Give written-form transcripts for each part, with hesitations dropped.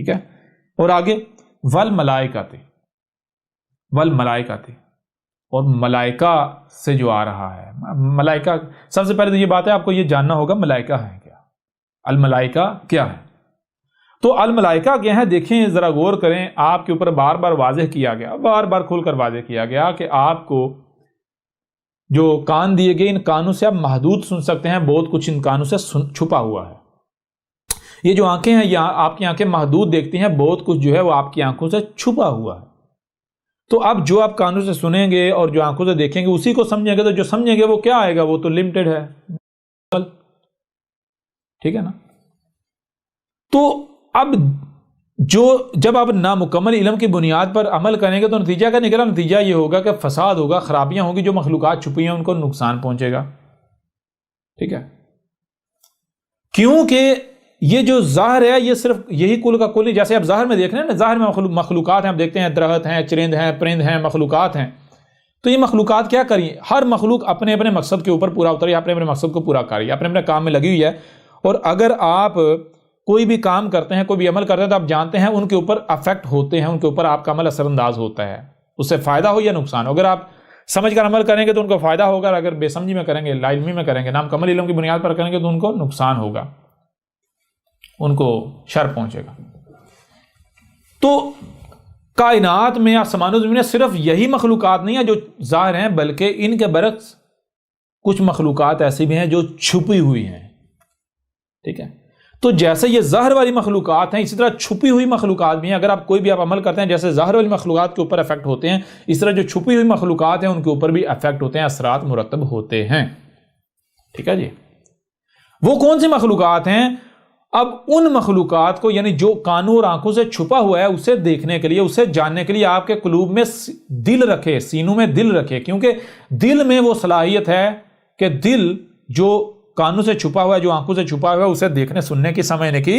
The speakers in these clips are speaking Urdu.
ٹھیک ہے. اور آگے والملائکۃ، والملائکۃ، اور ملائکہ سے جو آ رہا ہے، ملائکہ سب سے پہلے تو یہ بات ہے آپ کو یہ جاننا ہوگا ملائکہ ہے کیا، الملائکہ کیا ہے. تو الملائکہ کیا ہے، دیکھیں ذرا غور کریں، آپ کے اوپر بار بار واضح کیا گیا، بار بار کھول کر واضح کیا گیا کہ آپ کو جو کان دیے گئے ان کانوں سے آپ محدود سن سکتے ہیں، بہت کچھ ان کانوں سے چھپا ہوا ہے. یہ جو آنکھیں ہیں، یہ آپ کی آنکھیں محدود دیکھتی ہیں، بہت کچھ جو ہے وہ آپ کی آنکھوں سے چھپا ہوا ہے. تو اب جو آپ کانوں سے سنیں گے اور جو آنکھوں سے دیکھیں گے اسی کو سمجھیں گے، تو جو سمجھیں گے وہ کیا آئے گا، وہ تو لمیٹڈ ہے. ٹھیک ہے نا. تو اب جب آپ نامکمل علم کی بنیاد پر عمل کریں گے تو نتیجہ کا نکلا، نتیجہ یہ ہوگا کہ فساد ہوگا، خرابیاں ہوگی، جو مخلوقات چھپی ہیں ان کو نقصان پہنچے گا. ٹھیک ہے. کیونکہ یہ جو ظاہر ہے یہ صرف یہی کل کا کل نہیں. جیسے آپ ظاہر میں دیکھ رہے ہیں نا، ظاہر میں مخلوقات ہیں، آپ دیکھتے ہیں درخت ہیں، چرند ہیں، پرند ہیں، مخلوقات ہیں. تو یہ مخلوقات کیا کریں، ہر مخلوق اپنے اپنے مقصد کے اوپر پورا اتری، اپنے اپنے مقصد کو پورا کری، اپنے اپنے کام میں لگی ہوئی ہے. اور اگر آپ کوئی بھی کام کرتے ہیں، کوئی بھی عمل کرتے ہیں، تو آپ جانتے ہیں ان کے اوپر افیکٹ ہوتے ہیں، ان کے اوپر آپ کا عمل اثر انداز ہوتا ہے، اس سے فائدہ ہو یا نقصان ہو. اگر آپ سمجھ کر عمل کریں گے تو ان کو فائدہ ہوگا، اگر بے سمجھی میں کریں گے، لا علمی میں کریں گے، نامکمل علم کی بنیاد پر کریں گے تو ان کو نقصان ہوگا، ان کو شر پہنچے گا. تو کائنات میں آسمان و زمین میں صرف یہی مخلوقات نہیں ہیں جو ظاہر ہیں، بلکہ ان کے برعکس کچھ مخلوقات ایسی بھی ہیں جو چھپی ہوئی ہیں. ٹھیک ہے. تو جیسے یہ ظاہر والی مخلوقات ہیں، اسی طرح چھپی ہوئی مخلوقات بھی ہیں. اگر آپ کوئی بھی عمل کرتے ہیں، جیسے ظاہر والی مخلوقات کے اوپر افیکٹ ہوتے ہیں، اس طرح جو چھپی ہوئی مخلوقات ہیں ان کے اوپر بھی افیکٹ ہوتے ہیں، اثرات مرتب ہوتے ہیں. ٹھیک ہے جی. وہ کون سی مخلوقات ہیں؟ اب ان مخلوقات کو، یعنی جو کانوں اور آنکھوں سے چھپا ہوا ہے، اسے دیکھنے کے لیے، اسے جاننے کے لیے آپ کے قلوب میں دل رکھے، سینوں میں دل رکھے. کیونکہ دل میں وہ صلاحیت ہے کہ دل جو کانوں سے چھپا ہوا ہے، جو آنکھوں سے چھپا ہوا ہے، اسے دیکھنے، سننے کی، سمجھنے کی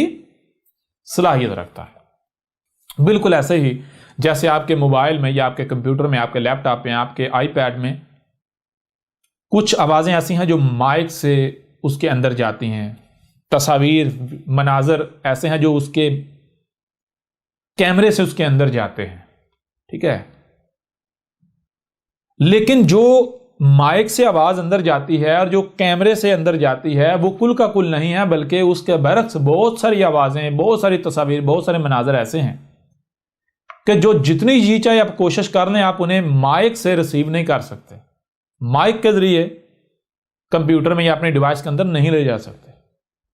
صلاحیت رکھتا ہے. بالکل ایسے ہی جیسے آپ کے موبائل میں یا آپ کے کمپیوٹر میں، آپ کے لیپ ٹاپ میں، آپ کے آئی پیڈ میں کچھ آوازیں ایسی ہیں جو مائک سے اس کے اندر جاتی ہیں، تصاویر، مناظر ایسے ہیں جو اس کے کیمرے سے اس کے اندر جاتے ہیں. ٹھیک ہے. لیکن جو مائک سے آواز اندر جاتی ہے اور جو کیمرے سے اندر جاتی ہے وہ کل کا کل نہیں ہے، بلکہ اس کے برعکس بہت ساری آوازیں، بہت ساری تصاویر، بہت سارے مناظر ایسے ہیں کہ جو جتنی جی چاہے آپ کوشش کر لیں، آپ انہیں مائک سے ریسیو نہیں کر سکتے. مائک کے ذریعے کمپیوٹر میں یا اپنے ڈیوائس کے اندر نہیں لے جا سکتے،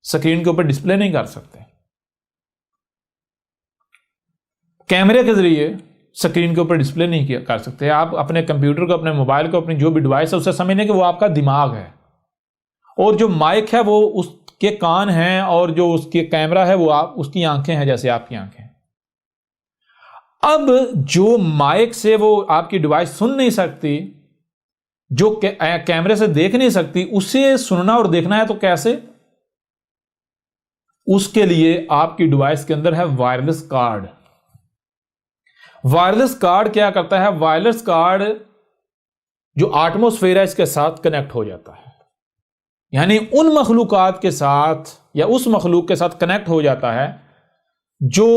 سکرین کے اوپر ڈسپلے نہیں کر سکتے. کیمرے کے ذریعے سکرین کے اوپر ڈسپلے نہیں کر سکتے. آپ اپنے کمپیوٹر کو، اپنے موبائل کو، اپنی جو بھی ڈیوائس ہے اسے سمجھنے کہ وہ آپ کا دماغ ہے، اور جو مائک ہے وہ اس کے کان ہیں، اور جو اس کے کیمرہ ہے وہ اس کی آنکھیں ہیں، جیسے آپ کی آنکھیں. اب جو مائک سے وہ آپ کی ڈیوائس سن نہیں سکتی، جو کیمرے سے دیکھ نہیں سکتی، اسے سننا اور دیکھنا ہے تو کیسے؟ اس کے لیے آپ کی ڈیوائس کے اندر ہے وائرلیس کارڈ. وائرلیس کارڈ کیا کرتا ہے؟ وائرلیس کارڈ جو ایٹماسفیئر ہے اس کے ساتھ کنیکٹ ہو جاتا ہے، یعنی ان مخلوقات کے ساتھ یا اس مخلوق کے ساتھ کنیکٹ ہو جاتا ہے جو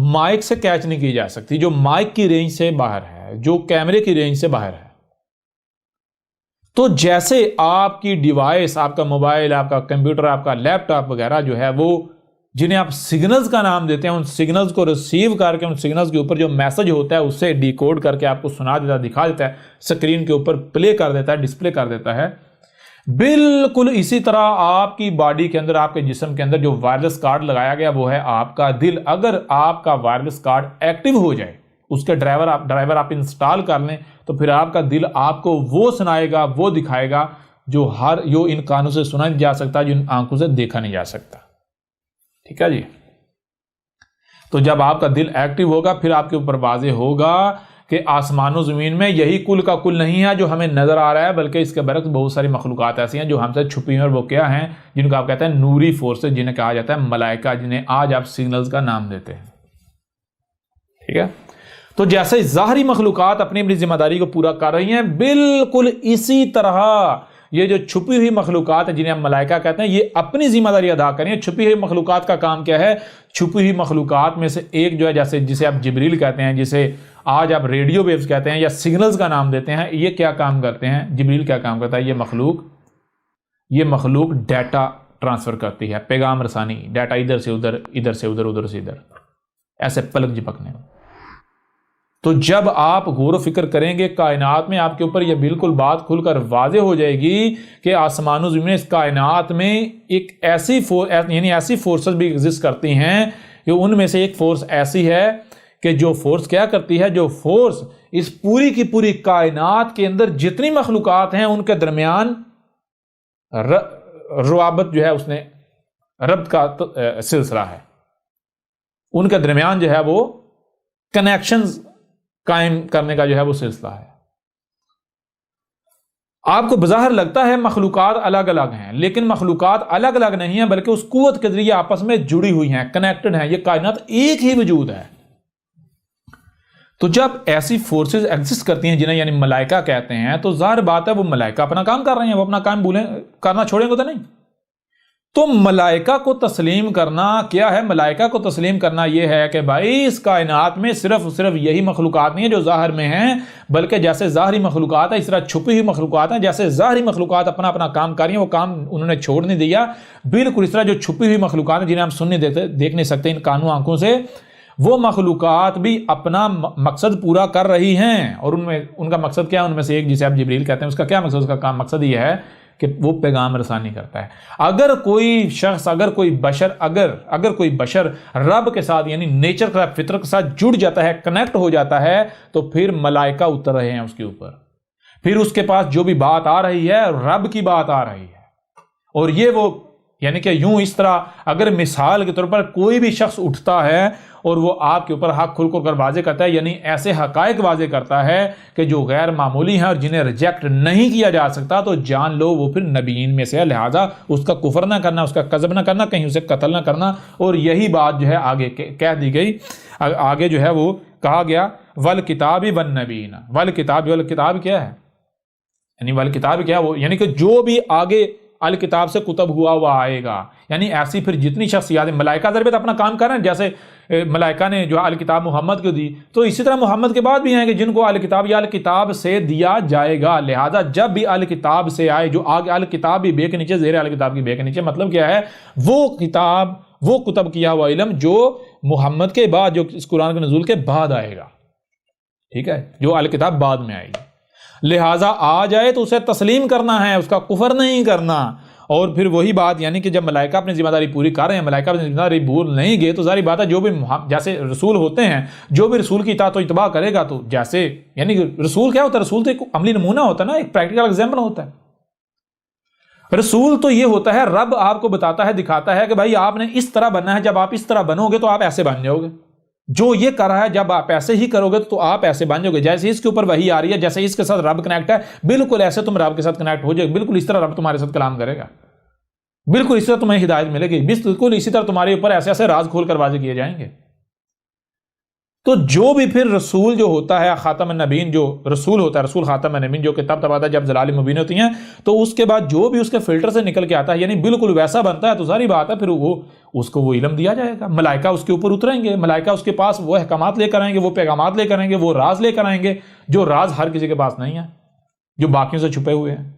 مائک سے کیچ نہیں کی جا سکتی، جو مائک کی رینج سے باہر ہے، جو کیمرے کی رینج سے باہر ہے. تو جیسے آپ کی ڈیوائس، آپ کا موبائل، آپ کا کمپیوٹر، آپ کا لیپ ٹاپ وغیرہ جو ہے، وہ جنہیں آپ سگنلز کا نام دیتے ہیں، ان سگنلز کو ریسیو کر کے ان سگنلز کے اوپر جو میسج ہوتا ہے اسے ڈیکوڈ کر کے آپ کو سنا دیتا ہے، دکھا دیتا ہے، اسکرین کے اوپر پلے کر دیتا ہے، ڈسپلے کر دیتا ہے. بالکل اسی طرح آپ کی باڈی کے اندر، آپ کے جسم کے اندر جو وائرلیس کارڈ لگایا گیا وہ ہے آپ کا دل. اگر آپ کا وائرلیس کارڈ ایکٹیو ہو جائے، اس کے ڈرائیور آپ انسٹال کر لیں، تو پھر آپ کا دل آپ کو وہ سنائے گا، وہ دکھائے گا جو ان کانوں سے سنا نہیں جا سکتا، جو ان آنکھوں سے دیکھا نہیں جا سکتا. ٹھیک ہے جی. تو جب آپ کا دل ایکٹیو ہوگا پھر آپ کے اوپر واضح ہوگا کہ آسمان و زمین میں یہی کل کا کل نہیں ہے جو ہمیں نظر آ رہا ہے، بلکہ اس کے برعکس بہت ساری مخلوقات ایسی ہیں جو ہم سے چھپی ہیں، اور وہ کیا ہیں؟ جن کو آپ کہتے ہیں نوری فورسز، جنہیں کہا جاتا ہے ملائکہ، جنہیں آج آپ سگنلز کا نام دیتے ہیں. ٹھیک ہے. تو جیسے ظاہری مخلوقات اپنی اپنی ذمہ داری کو پورا کر رہی ہیں، بالکل اسی طرح یہ جو چھپی ہوئی مخلوقات ہیں جنہیں ہم ملائکہ کہتے ہیں، یہ اپنی ذمہ داری ادا کریں۔ چھپی ہوئی مخلوقات کا کام کیا ہے؟ چھپی ہوئی مخلوقات میں سے ایک جو ہے، جیسے جسے آپ جبریل کہتے ہیں، جسے آج آپ ریڈیو ویوز کہتے ہیں یا سگنلز کا نام دیتے ہیں، یہ کیا کام کرتے ہیں؟ جبریل کیا کام کرتا ہے؟ یہ مخلوق ڈیٹا ٹرانسفر کرتی ہے، پیغام رسانی، ڈیٹا ادھر سے ادھر، ادھر سے ادھر، ادھر سے ادھر، ایسے پلک جھپکنے میں۔ تو جب آپ غور و فکر کریں گے کائنات میں، آپ کے اوپر یہ بالکل بات کھل کر واضح ہو جائے گی کہ آسمان و زمین، اس کائنات میں ایک ایسی ایسی فورسز بھی ایگزسٹ کرتی ہیں کہ ان میں سے ایک فورس ایسی ہے کہ جو فورس کیا کرتی ہے؟ جو فورس اس پوری کی پوری کائنات کے اندر جتنی مخلوقات ہیں ان کے درمیان روابط جو ہے، اس نے ربط کا سلسلہ ہے، ان کے درمیان جو ہے وہ کنیکشنز قائم کرنے کا جو ہے وہ سلسلہ ہے۔ آپ کو بظاہر لگتا ہے مخلوقات الگ الگ ہیں، لیکن مخلوقات الگ الگ نہیں ہیں، بلکہ اس قوت کے ذریعے آپس میں جڑی ہوئی ہیں، کنیکٹڈ ہیں۔ یہ کائنات ایک ہی وجود ہے۔ تو جب ایسی فورسز ایگزسٹ کرتی ہیں جنہیں یعنی ملائکہ کہتے ہیں، تو ظاہر بات ہے وہ ملائکہ اپنا کام کر رہے ہیں، وہ اپنا کام کرنا چھوڑیں گے تو نہیں۔ تو ملائکہ کو تسلیم کرنا کیا ہے؟ ملائکہ کو تسلیم کرنا یہ ہے کہ بھائی اس کائنات میں صرف یہی مخلوقات نہیں ہیں جو ظاہر میں ہیں، بلکہ جیسے ظاہری مخلوقات ہیں اس طرح چھپی ہوئی مخلوقات ہیں۔ جیسے ظاہری مخلوقات اپنا اپنا کام کر رہی ہیں، وہ کام انہوں نے چھوڑ نہیں دیا، بالکل اس طرح جو چھپی ہوئی مخلوقات ہیں جنہیں ہم سن نہیں دیکھ نہیں سکتے ان کانوں آنکھوں سے، وہ مخلوقات بھی اپنا مقصد پورا کر رہی ہیں۔ اور ان کا مقصد کیا ہے؟ ان میں سے ایک جسے آپ جبریل کہتے ہیں، اس کا کیا مقصد؟ اس کا کام مقصد یہ ہے کہ وہ پیغام رسانی کرتا ہے۔ اگر کوئی شخص، اگر کوئی بشر رب کے ساتھ یعنی نیچر کے ساتھ، فطرت کے ساتھ جڑ جاتا ہے، کنیکٹ ہو جاتا ہے، تو پھر ملائکہ اتر رہے ہیں اس کے اوپر، پھر اس کے پاس جو بھی بات آ رہی ہے رب کی بات آ رہی ہے۔ اور یہ وہ یعنی کہ یوں اس طرح اگر مثال کے طور پر کوئی بھی شخص اٹھتا ہے اور وہ آپ کے اوپر حق کھل کر واضح کرتا ہے، یعنی ایسے حقائق واضح کرتا ہے کہ جو غیر معمولی ہیں اور جنہیں ریجیکٹ نہیں کیا جا سکتا، تو جان لو وہ پھر نبیین میں سے ہے، لہذا اس کا کفر نہ کرنا، اس کا کذب نہ کرنا، کہیں اسے قتل نہ کرنا۔ اور یہی بات جو ہے آگے کہہ دی گئی، آگے جو ہے وہ کہا گیا والکتاب والنبیین۔ والکتاب کیا ہے؟ یعنی والکتاب کیا ہے؟ وہ یعنی کہ جو بھی آگے الکتاب سے کتب ہوا آئے گا، یعنی ایسی پھر جتنی شخصیات، ملائکہ ضرورت اپنا کام کر رہے ہیں، جیسے ملائکہ نے جو الکتاب محمد کو دی، تو اسی طرح محمد کے بعد بھی ہیں کہ جن کو الکتاب یا الکتاب سے دیا جائے گا۔ لہذا جب بھی الکتاب سے آئے، جو آگے الکتاب بھی بے کے نیچے، زیر الکتاب کی بے کے نیچے، مطلب کیا ہے؟ وہ کتاب، وہ کتب کیا ہوا علم جو محمد کے بعد، جو اس قرآن کے نزول کے بعد آئے گا، ٹھیک ہے، جو الکتاب بعد میں آئے گی۔ لہٰذا آ جائے تو اسے تسلیم کرنا ہے، اس کا کفر نہیں کرنا۔ اور پھر وہی بات یعنی کہ جب ملائکہ اپنی ذمہ داری پوری کر رہے ہیں، ملائکہ اپنی ذمہ داری بھول نہیں گئے، تو ظاہر بات ہے جو بھی جیسے رسول ہوتے ہیں، جو بھی رسول کی اطاعت و اتباع کرے گا، تو جیسے یعنی کہ رسول کیا ہوتا ہے؟ رسول تو ایک عملی نمونہ ہوتا ہے نا، ایک پریکٹیکل ایگزامپل ہوتا ہے۔ رسول تو یہ ہوتا ہے رب آپ کو بتاتا ہے، دکھاتا ہے کہ بھائی آپ نے اس طرح بننا ہے، جب آپ اس طرح بنو گے تو آپ ایسے بن جاؤ گے، جو یہ کر رہا ہے جب آپ ایسے ہی کرو گے تو آپ ایسے بن جاؤ گے، جیسے اس کے اوپر وحی آ رہی ہے، جیسے اس کے ساتھ رب کنیکٹ ہے، بالکل ایسے تم رب کے ساتھ کنیکٹ ہو جائے، بالکل اس طرح رب تمہارے ساتھ کلام کرے گا، بالکل اس طرح تمہیں ہدایت ملے گی، بالکل اسی طرح تمہارے اوپر ایسے ایسے راز کھول کر واضح کیے جائیں گے۔ تو جو بھی پھر رسول جو ہوتا ہے، خاتم النبیین جو رسول ہوتا ہے، رسول خاتم النبیین جو کتاب تب آتا ہے جب ضلال مبین ہوتی ہیں، تو اس کے بعد جو بھی اس کے فلٹر سے نکل کے آتا ہے، یعنی بالکل ویسا بنتا ہے، تو ظاہری بات ہے پھر اس کو وہ علم دیا جائے گا، ملائکہ اس کے اوپر اتریں گے، ملائکہ اس کے پاس وہ احکامات لے کر آئیں گے، وہ پیغامات لے کر آئیں گے، وہ راز لے کر آئیں گے، جو راز ہر کسی کے پاس نہیں ہے، جو باقیوں سے چھپے ہوئے ہیں۔